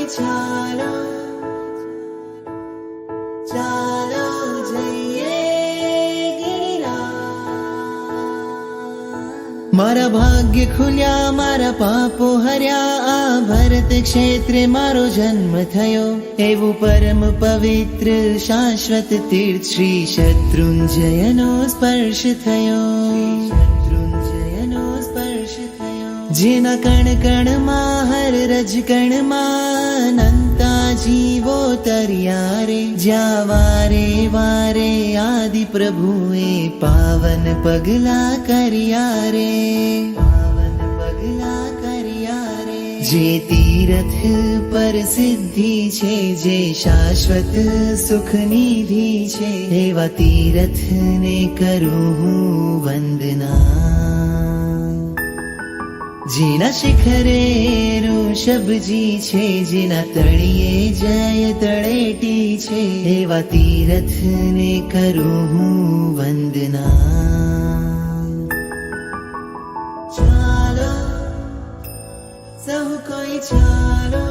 કોઈ ચાલો ચાલો જઈએ ગિરિરાજ। મારા ભાગ્ય ખુલ્યા મારા પાપો હર્યા આ ભરત ક્ષેત્રે મારો જન્મ થયો એવું પરમ પવિત્ર શાશ્વત તીર્થ શ્રી શત્રુંજયનો સ્પર્શ થયો। જેના કણ કણમાં હર રજ કણમાં અનંતા જીવો તર્યા રે જ્યાં વારે વારે આદિ પ્રભુએ પાવન પગલા કર્યા રે પાવન પગલા કર્યા રે। જે તીરથ પર સિદ્ધિ છે જે શાશ્વત સુખ નિધિ છે એવા તીરથને કરું હું વંદના। જેના શિખરે ઋષભજી છે જેના તળિયે જય તળેટી છે એવા તીરથને કરું હું વંદના। ચાલો સહુ કોઈ ચાલો